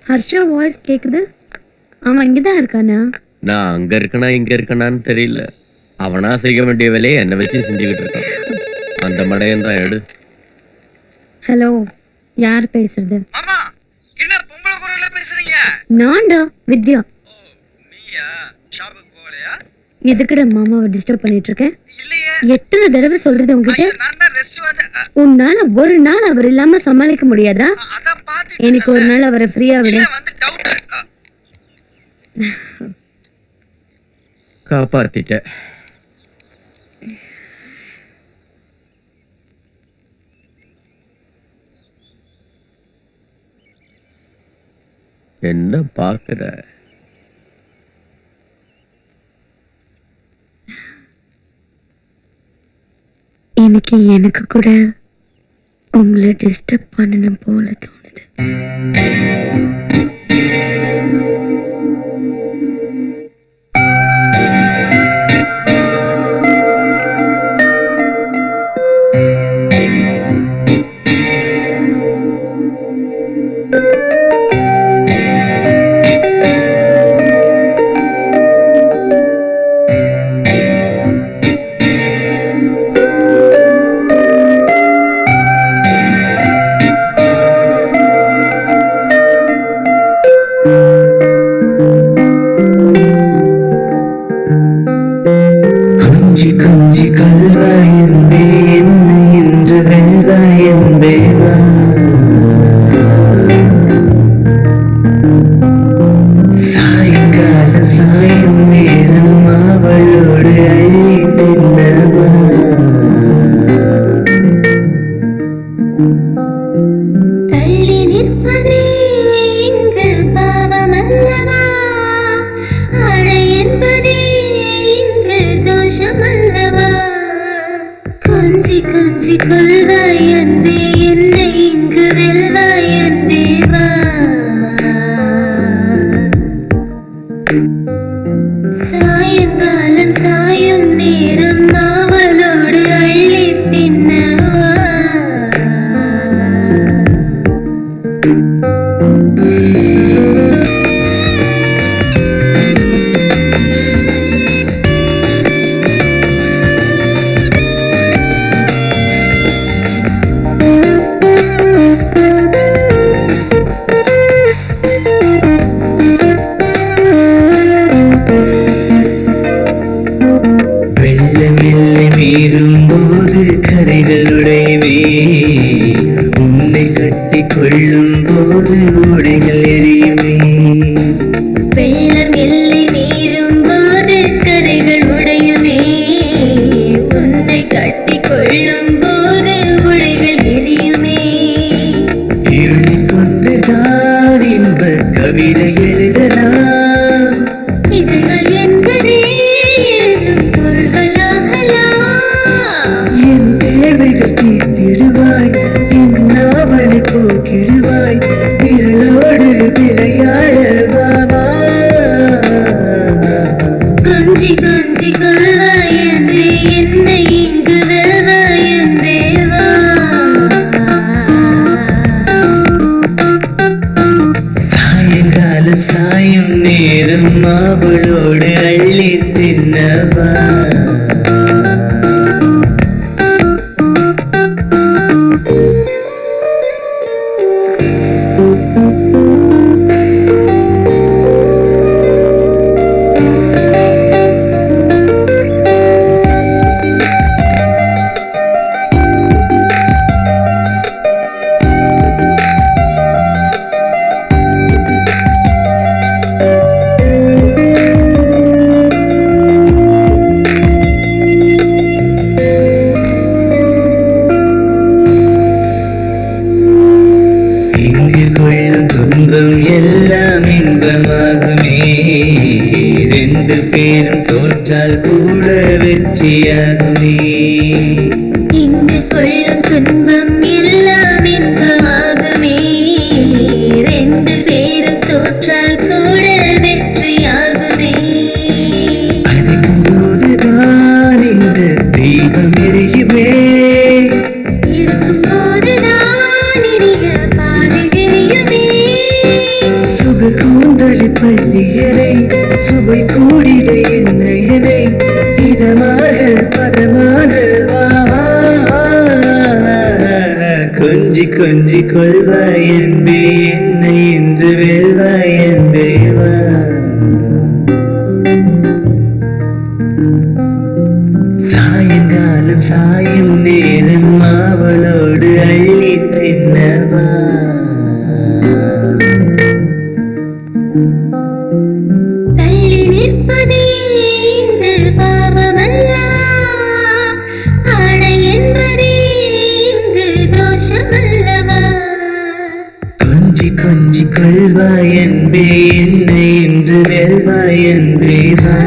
Harsha voice கேக்குது. அவன் இங்கதான் இருக்கானா? நான் அங்க இருக்கனா இங்க இருக்கனான்னு தெரியல. அவனா செய்ய வேண்டிய வேலையை என்ன வச்சு செஞ்சுக்கிட்டு இருக்கான். அந்த மடையன் தான் எடு. ஹலோ, யார் பேசுறது? மாமா, என்ன பொம்பளை குரல்ல பேசுறீங்க? நான்டா வித்யா. ஓ, நீயா? ஷாப்புக்கு போகலையா? எதுக்குடா மாமாவை டிஸ்டர்ப் பண்ணிட்டு இருக்க? இல்லையே. எத்தனை தடவை சொல்றது உங்ககிட்ட? நான் தான் ரெஸ்ட் வந்து உன்னால ஒரு நாள் அவர் இல்லாம சமாளிக்க முடியாதா? அதான் பாத்து எனக்கு ஒரு நாள் அவரை ஃப்ரீயா விட. வந்து டவுட். காப்பாத்திட்ட. என்ன பாக்குற? இன்னைக்கு எனக்கு கூட உங்களை டிஸ்டர்ப் பண்ணணும் போல தோணுது. கொஞ்சி கொஞ்சி கல்வாயன்பே என்ன என்று வெள்வாயன்பேவா சாயங்காலம் சாயும் நேரம் அவளோடு அள்ளி தின்னவா தள்ளி நிற்பதே இங்கு பாவமல்லவா? அழை என்பதே இங்கு தோஷமல்லவா? கொஞ்சி கொஞ்சி கொள்வாய் அன்பே என்னை இங்கு வெல்வாய் அன்பே வா. சாயங்காலம் சாயும் நேரம் அவளோடு அள்ளி தின்னவா. வெள்ளமில்லை மீறும் போது கரைகளுடையவே உன்னை கட்டி கொள்ளும் போது ஓடைகள் எரியுமே வெள்ளம் எல்லை மீறும் போது கரைகள் உடையுமே. உன்னை கட்டி கொள்ளும் போது உடைகள் எரியுமே. இருளிக் கொண்டுதான் இன்ப கவிதை எழுதலாம் இதழ்கள் என்பதே எழுதும் பொருள்களாகலாம். என் தேவைகள் தீர்த்திடுவாய் என் நாவலை போக்கிடுவாய் விரலோடு விளையாடவாவா கொஞ்சி கொஞ்சி கொள்வாய் என்றே என்னை இங்கு வெல்வாய் என்றே வா. சாயங்காலம் சாயும் நேரம் அவளோடு அள்ளி தின்னவா இங்கு கொள்ளும் துன்பம் எல்லாம் இன்பமாகுமே ரெண்டு பேரும் தோற்றால் கூட வெற்றியாகுமே இங்கு கொள்ளும் துன்பம் எல்லாம் இன்பமாகுமே. ரெண்டு பேரும் தோற்றால் கூட வெற்றியாகுமே. அழைக்கும் போதுதான் இந்த தெய்வம் எரியுமே இருக்கும் போதுதான் இனிய பாதை தெரியுமே. இவள் கூந்தலி பள்ளியனை சுவை கூடிட என்னையனை இதமாக பதமாக வா கொஞ்சி கொஞ்சி கொள்வாய் என்பே என்னை என்று வெல்வாய் என்பே வா சாயங்காலம் சாயும் நேரம் அவளோடு அள்ளி தின்னவா தள்ளி நிற்பதே இங்கு பாவமல்லவா ஆடை என்பதே இங்கு தோஷமல்லவா கொஞ்சி கொஞ்சி கொள்வாய் என்பே என்னை என்று வெல்வாய் என்பே வா